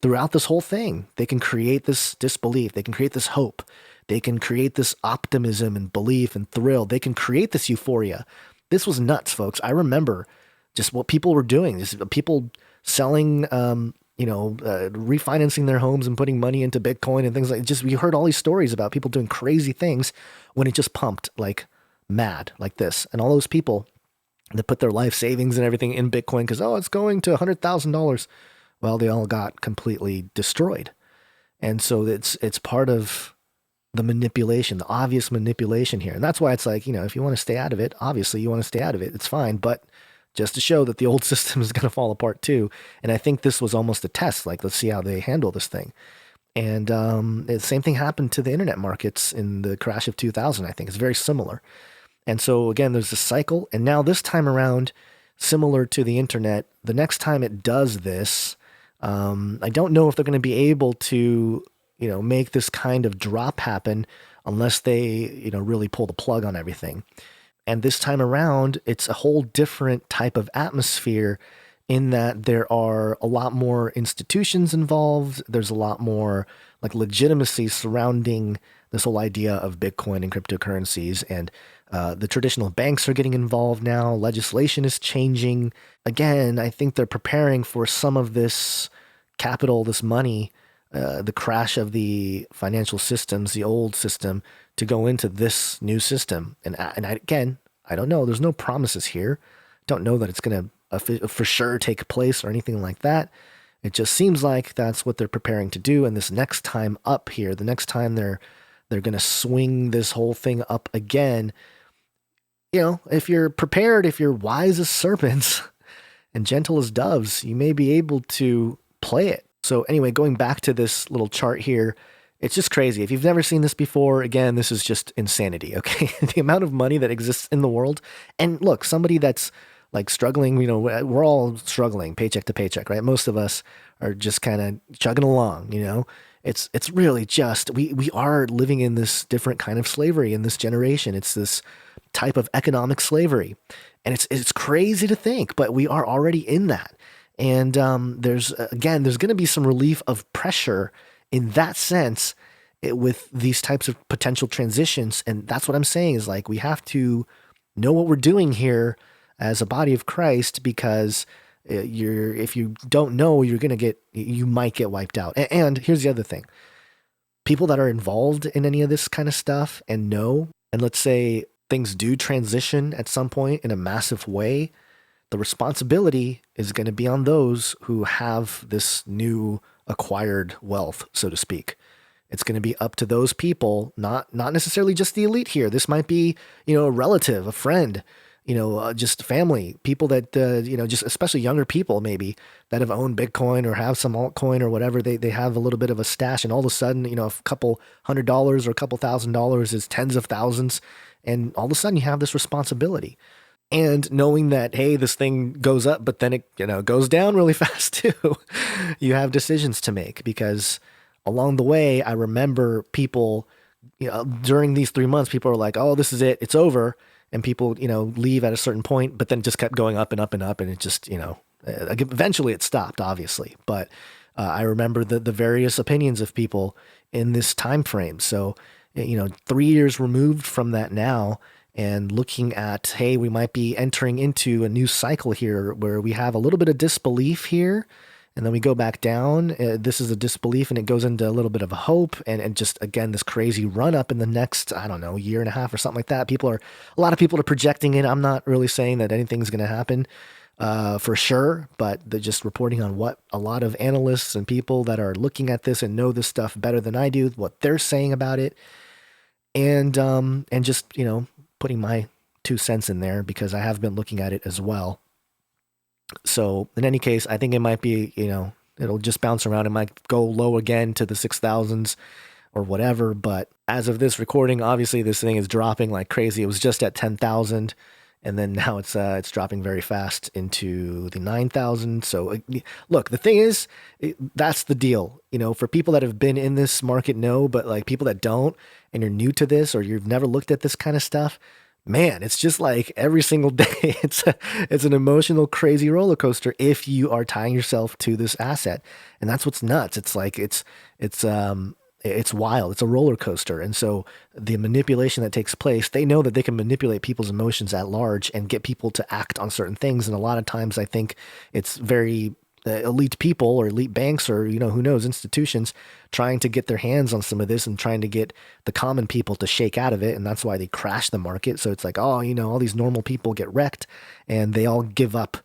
throughout this whole thing. They can create this disbelief. They can create this hope. They can create this optimism and belief and thrill. They can create this euphoria. This was nuts, folks. I remember just what people were doing. People selling, refinancing their homes and putting money into Bitcoin and things like. We heard all these stories about people doing crazy things when it just pumped like mad, like this. And all those people that put their life savings and everything in Bitcoin because, it's going to $100,000. Well, they all got completely destroyed. And so it's part of the manipulation, the obvious manipulation here. And that's why it's like, if you want to stay out of it, obviously you want to stay out of it. It's fine. But just to show that the old system is going to fall apart too. And I think this was almost a test. Like, let's see how they handle this thing. And the same thing happened to the internet markets in the crash of 2000. I think it's very similar. And so again, there's a cycle. And now this time around, similar to the internet, the next time it does this, I don't know if they're going to be able to, make this kind of drop happen unless they, really pull the plug on everything. And this time around, it's a whole different type of atmosphere in that there are a lot more institutions involved. There's a lot more like legitimacy surrounding this whole idea of Bitcoin and cryptocurrencies. And the traditional banks are getting involved now. Legislation is changing. Again, I think they're preparing for some of this capital, this money, the crash of the financial systems, the old system, to go into this new system. And again, I don't know. There's no promises here. Don't know that it's going to for sure take place or anything like that. It just seems like that's what they're preparing to do. And this next time up here, the next time they're going to swing this whole thing up again, if you're prepared, if you're wise as serpents and gentle as doves, you may be able to play it. So anyway, going back to this little chart here, it's just crazy. If you've never seen this before, again, this is just insanity, okay? The amount of money that exists in the world. And look, somebody that's like struggling, we're all struggling paycheck to paycheck, right? Most of us are just kind of chugging along, It's really just, we are living in this different kind of slavery in this generation. It's this type of economic slavery. And it's crazy to think, but we are already in that. And there's going to be some relief of pressure in that sense with these types of potential transitions. And that's what I'm saying is like, we have to know what we're doing here as a body of Christ, because if you don't know, you might get wiped out. And here's the other thing. People that are involved in any of this kind of stuff and let's say things do transition at some point in a massive way, the responsibility is going to be on those who have this new acquired wealth, so to speak. It's going to be up to those people, not necessarily just the elite here. This might be, a relative, a friend, just family, people that, just especially younger people maybe that have owned Bitcoin or have some altcoin or whatever. They have a little bit of a stash, and all of a sudden, a couple $100 or a couple $1,000 is tens of thousands. And all of a sudden you have this responsibility. And knowing that, hey, this thing goes up, but then it, goes down really fast too. You have decisions to make, because along the way, I remember people, during these 3 months, people are like, oh, this is it. It's over. And people, leave at a certain point, but then it just kept going up and up and up. And it just, eventually it stopped, obviously. But I remember the various opinions of people in this time frame. So, 3 years removed from that now, and looking at, hey, we might be entering into a new cycle here where we have a little bit of disbelief here, and then we go back down. This is a disbelief, and it goes into a little bit of a hope, and just, again, this crazy run up in the next, I don't know, year and a half or something like that. A lot of people are projecting it. I'm not really saying that anything's going to happen for sure, but they're just reporting on what a lot of analysts and people that are looking at this and know this stuff better than I do, what they're saying about it. And just, putting my 2 cents in there, because I have been looking at it as well. So in any case, I think it might be, it'll just bounce around. It might go low again to the 6,000s or whatever. But as of this recording, obviously this thing is dropping like crazy. It was just at 10,000. And then now it's dropping very fast into the 9,000. So look, the thing is, that's the deal. For people that have been in this market, but like people that don't, and you're new to this, or you've never looked at this kind of stuff, man, it's just like every single day, it's an emotional, crazy roller coaster if you are tying yourself to this asset. And that's what's nuts. It's like, it's wild. It's a roller coaster. And so the manipulation that takes place, they know that they can manipulate people's emotions at large and get people to act on certain things. And a lot of times I think it's very elite people or elite banks or, who knows, institutions trying to get their hands on some of this and trying to get the common people to shake out of it. And that's why they crash the market. So it's like, all these normal people get wrecked and they all give up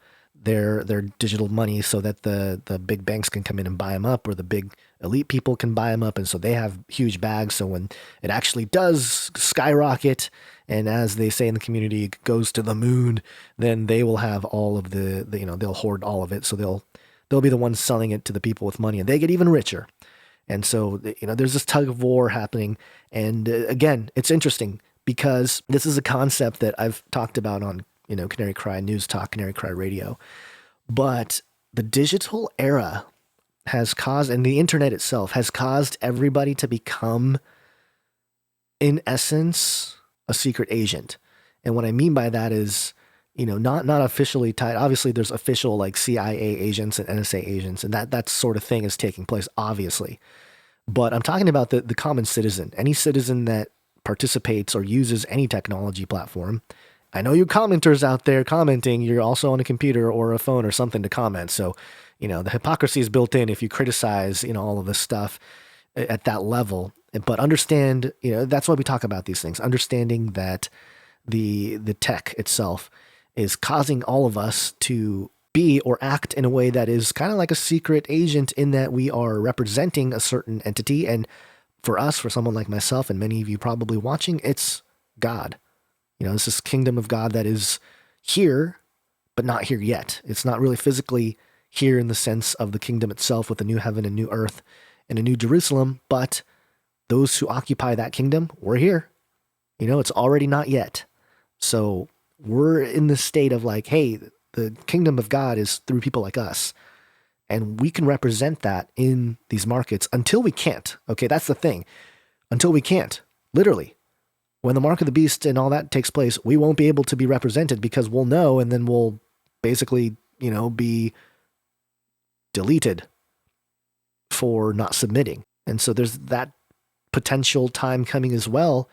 their digital money so that the big banks can come in and buy them up, or the big elite people can buy them up. And so they have huge bags. So when it actually does skyrocket, and as they say in the community, it goes to the moon, then they will have all of the they'll hoard all of it. So they'll be the ones selling it to the people with money, and they get even richer. And so, there's this tug of war happening. And again, it's interesting because this is a concept that I've talked about on, Canary Cry News Talk, Canary Cry Radio. But the digital era has caused, and the internet itself has caused everybody to become, in essence, a secret agent. And what I mean by that is, not officially tied. Obviously, there's official like CIA agents and NSA agents, and that sort of thing is taking place, obviously. But I'm talking about the common citizen, any citizen that participates or uses any technology platform. I know you commenters out there commenting, you're also on a computer or a phone or something to comment. So, the hypocrisy is built in if you criticize, all of this stuff at that level. But understand, that's why we talk about these things, understanding that the tech itself is causing all of us to be or act in a way that is kind of like a secret agent, in that we are representing a certain entity. And for us, for someone like myself and many of you probably watching, it's God. This is kingdom of God that is here, but not here yet. It's not really physically here in the sense of the kingdom itself with a new heaven and new earth and a new Jerusalem, but those who occupy that kingdom, we're here. It's already not yet. So we're in the state of like, hey, the kingdom of God is through people like us. And we can represent that in these markets until we can't. Okay, that's the thing. Until we can't, literally. When the mark of the beast and all that takes place, we won't be able to be represented because we'll know, and then we'll basically, be deleted for not submitting. And so there's that potential time coming as well,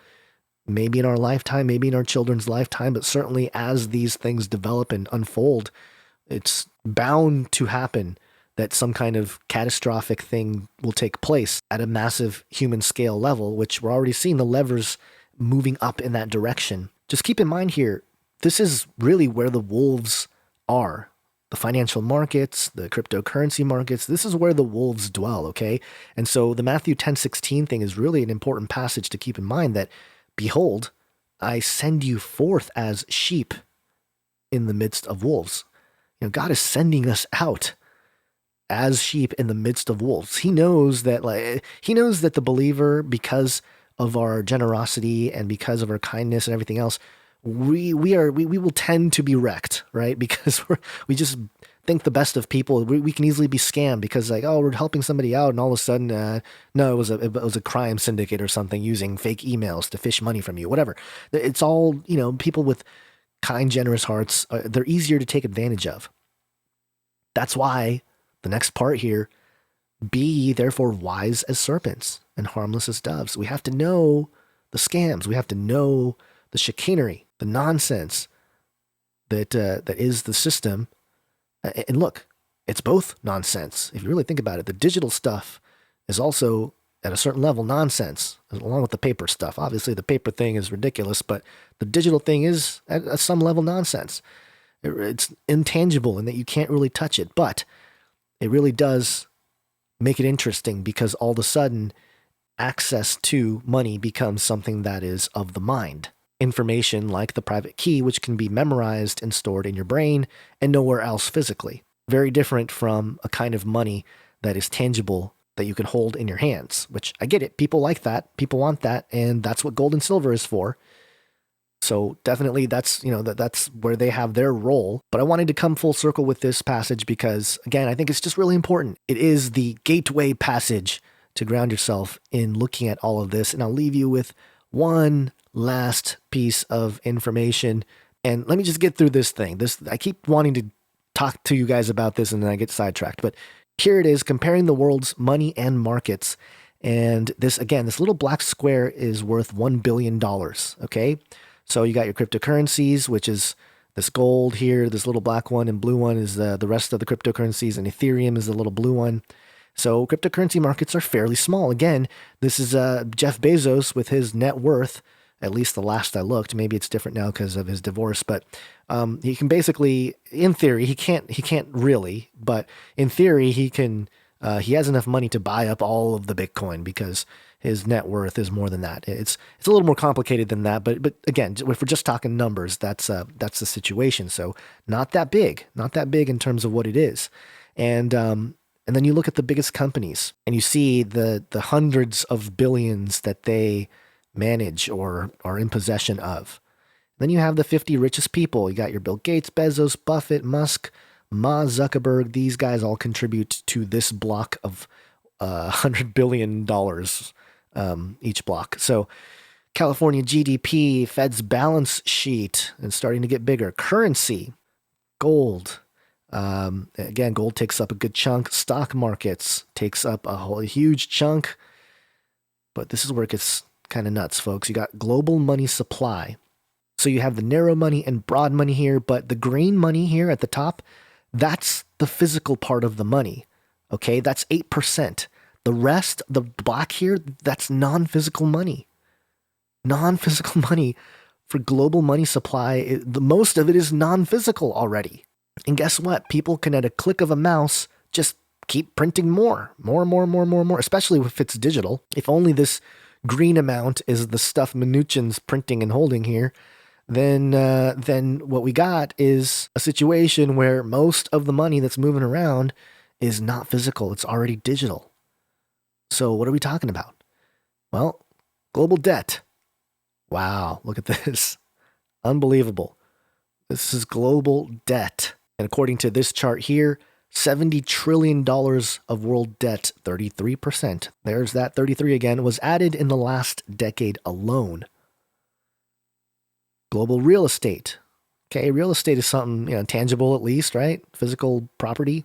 maybe in our lifetime, maybe in our children's lifetime, but certainly as these things develop and unfold, it's bound to happen that some kind of catastrophic thing will take place at a massive human scale level, which we're already seeing the levers moving up in that direction. Just keep in mind here, this is really where the wolves are. The financial markets, the cryptocurrency markets, this is where the wolves dwell, okay? And so the Matthew 10:16 thing is really an important passage to keep in mind, that, behold, I send you forth as sheep in the midst of wolves. God is sending us out as sheep in the midst of wolves. He knows that the believer, because of our generosity and because of our kindness and everything else, we will tend to be wrecked, right? Because we just think the best of people. We can easily be scammed because we're helping somebody out, and all of a sudden, no, it was a crime syndicate or something using fake emails to fish money from you, whatever. It's all, people with kind, generous hearts, they're easier to take advantage of. That's why the next part here, be ye therefore wise as serpents and harmless as doves. We have to know the scams. We have to know the chicanery, the nonsense that is the system. And look, it's both nonsense. If you really think about it, the digital stuff is also at a certain level nonsense, along with the paper stuff. Obviously, the paper thing is ridiculous, but the digital thing is at some level nonsense. It's intangible in that you can't really touch it, but it really does make it interesting because all of a sudden access to money becomes something that is of the mind. Information like the private key, which can be memorized and stored in your brain and nowhere else physically. Very different from a kind of money that is tangible that you can hold in your hands, which I get it. People like that. People want that. And that's what gold and silver is for. So definitely that's where they have their role. But I wanted to come full circle with this passage because, again, I think it's just really important. It is the gateway passage to ground yourself in looking at all of this. And I'll leave you with one last piece of information. And let me just get through this thing. I keep wanting to talk to you guys about this and then I get sidetracked. But here it is, comparing the world's money and markets. And this little black square is worth $1 billion. Okay. So you got your cryptocurrencies, which is this gold here, this little black one, and blue one is the rest of the cryptocurrencies, and Ethereum is the little blue one. So cryptocurrency markets are fairly small. Again, this is Jeff Bezos with his net worth At least the last I looked. Maybe it's different now because of his divorce, but he can basically, in theory, he can't really, but in theory, he can. He has enough money to buy up all of the Bitcoin because his net worth is more than that. It's a little more complicated than that, but again, if we're just talking numbers, that's the situation. So not that big in terms of what it is, and then you look at the biggest companies and you see the hundreds of billions that they manage or are in possession of. Then you have the 50 richest people. You got your Bill Gates, Bezos, Buffett, Musk, Ma Zuckerberg. These guys all contribute to this block of $100 billion each block. So California GDP, Fed's balance sheet, and starting to get bigger. Currency, gold. Again, gold takes up a good chunk. Stock markets takes up a huge chunk. But this is where it gets kind of nuts, folks. You got global money supply. So you have the narrow money and broad money here, but the green money here at the top, that's the physical part of the money. Okay, that's 8%. The rest, the black here, that's non-physical money. Non-physical money for global money supply, the most of it is non-physical already. And guess what? People can, at a click of a mouse, just keep printing more, especially if it's digital. If only this green amount is the stuff Mnuchin's printing and holding here, then what we got is a situation where most of the money that's moving around is not physical. It's already digital. So what are we talking about? Well, global debt. Wow, look at this. Unbelievable. This is global debt. And according to this chart here, $70 trillion of world debt, 33%. There's that 33 again, was added in the last decade alone. Global real estate. Okay, real estate is something, tangible at least, right? Physical property.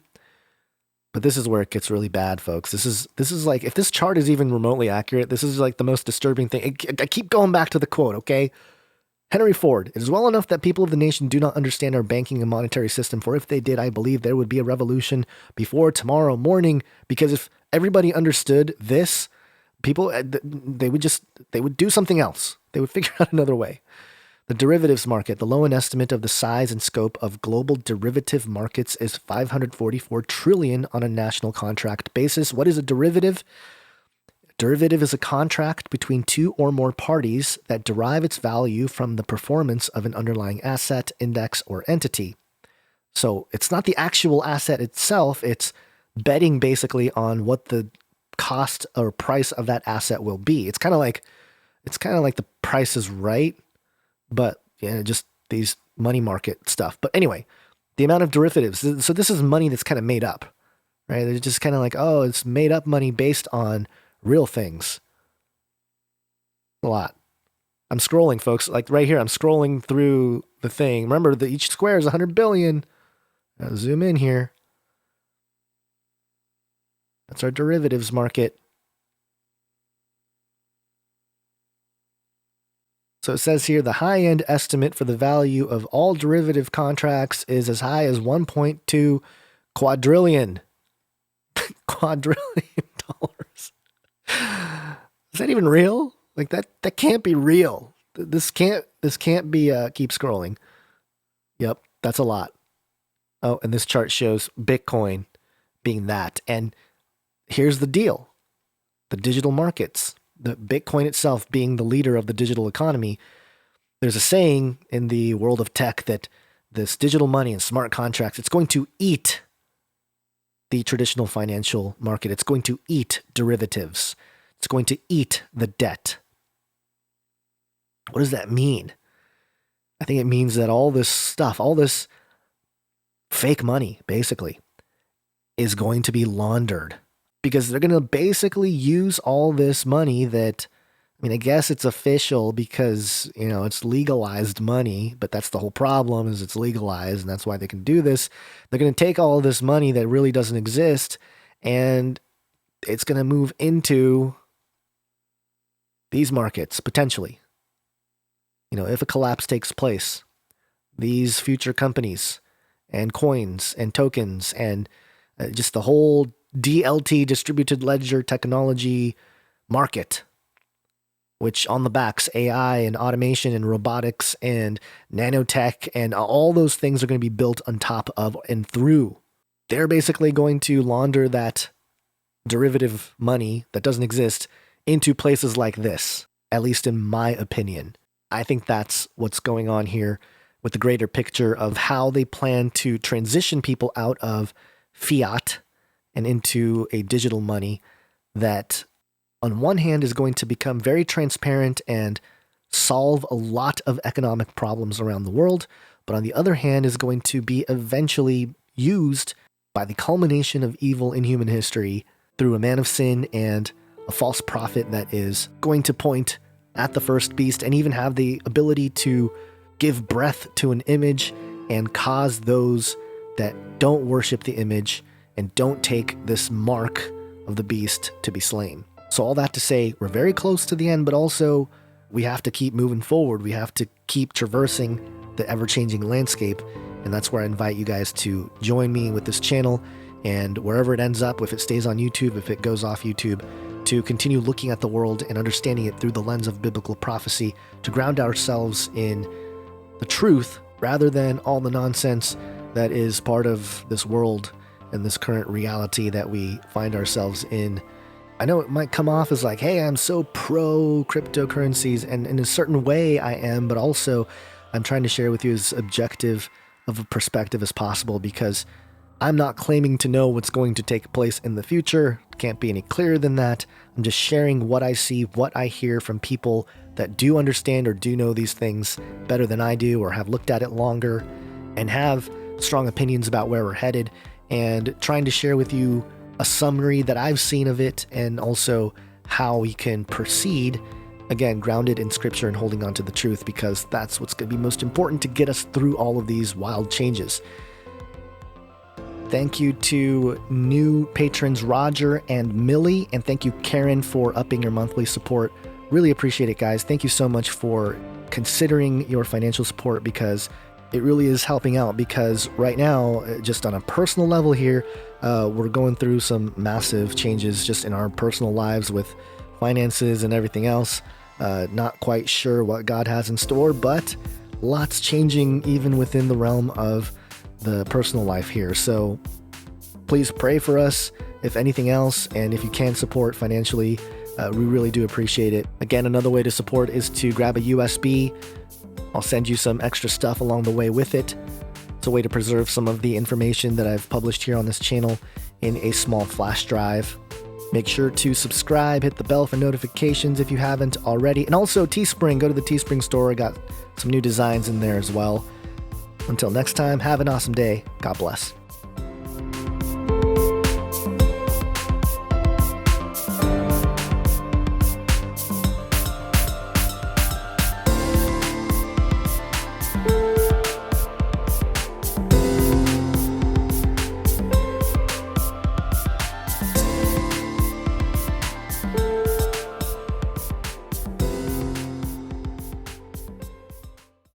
But this is where it gets really bad, folks. This is like, if this chart is even remotely accurate, this is like the most disturbing thing. I keep going back to the quote, okay? Henry Ford, it is well enough that people of the nation do not understand our banking and monetary system, for if they did, I believe there would be a revolution before tomorrow morning, because if everybody understood this, people, they would do something else. They would figure out another way. The derivatives market, the low-end estimate of the size and scope of global derivative markets is $544 trillion on a national contract basis. What is a derivative? A derivative is a contract between two or more parties that derive its value from the performance of an underlying asset, index, or entity. So it's not the actual asset itself. It's betting basically on what the cost or price of that asset will be. It's kind of like the Price is Right, but just these money market stuff. But anyway, the amount of derivatives. So this is money that's kind of made up, right? It's just kind of like, oh, it's made up money based on real things. A lot. I'm scrolling, folks. Like right here, I'm scrolling through the thing. Remember that each square is 100 billion. I'll zoom in here. That's our derivatives market. So it says here the high-end estimate for the value of all derivative contracts is as high as 1.2 quadrillion. Quadrillion dollars. Is that even real? Like that can't be real. This can't be keep scrolling. Yep, that's a lot. Oh, and this chart shows Bitcoin being that. And here's the deal. The digital markets, the Bitcoin itself being the leader of the digital economy, there's a saying in the world of tech that this digital money and smart contracts, it's going to eat the traditional financial market. It's going to eat derivatives. It's going to eat the debt. What does that mean? I think it means that all this stuff, all this fake money, basically, is going to be laundered. Because they're going to basically use all this money that, I guess it's official because, it's legalized money, but that's the whole problem is it's legalized and that's why they can do this. They're going to take all this money that really doesn't exist and it's going to move into these markets, potentially. If a collapse takes place, these future companies and coins and tokens and just the whole DLT, distributed ledger technology market, which on the backs AI and automation and robotics and nanotech and all those things are going to be built on top of and through. They're basically going to launder that derivative money that doesn't exist into places like this, at least in my opinion. I think that's what's going on here with the greater picture of how they plan to transition people out of fiat and into a digital money that on one hand is going to become very transparent and solve a lot of economic problems around the world, but on the other hand is going to be eventually used by the culmination of evil in human history through a man of sin and a false prophet that is going to point at the first beast and even have the ability to give breath to an image and cause those that don't worship the image and don't take this mark of the beast to be slain. So all that to say, we're very close to the end, but also we have to keep moving forward. We have to keep traversing the ever-changing landscape, and that's where I invite you guys to join me with this channel, and wherever it ends up, if it stays on YouTube, if it goes off YouTube, to continue looking at the world and understanding it through the lens of biblical prophecy, to ground ourselves in the truth rather than all the nonsense that is part of this world and this current reality that we find ourselves in. I know it might come off as like, hey, I'm so pro cryptocurrencies, and in a certain way I am, but also I'm trying to share with you as objective of a perspective as possible, because I'm not claiming to know what's going to take place in the future. Can't be any clearer than that. I'm just sharing what I see, what I hear from people that do understand or do know these things better than I do, or have looked at it longer and have strong opinions about where we're headed, and trying to share with you a summary that I've seen of it, and also how we can proceed, again, grounded in scripture and holding on to the truth, because that's what's going to be most important to get us through all of these wild changes. Thank you to new patrons Roger and Millie, and thank you, Karen, for upping your monthly support. Really appreciate it, guys. Thank you so much for considering your financial support, because it really is helping out. Because right now, just on a personal level here, we're going through some massive changes just in our personal lives with finances and everything else. Not quite sure what God has in store, but lots changing even within the realm of the personal life here. So please pray for us, if anything else, and if you can support financially, we really do appreciate it. Again, another way to support is to grab a USB. I'll send you some extra stuff along the way with it. It's a way to preserve some of the information that I've published here on this channel in a small flash drive. Make sure to subscribe, hit the bell for notifications if you haven't already. And also Teespring, go to the Teespring store. I got some new designs in there as well. Until next time, have an awesome day. God bless.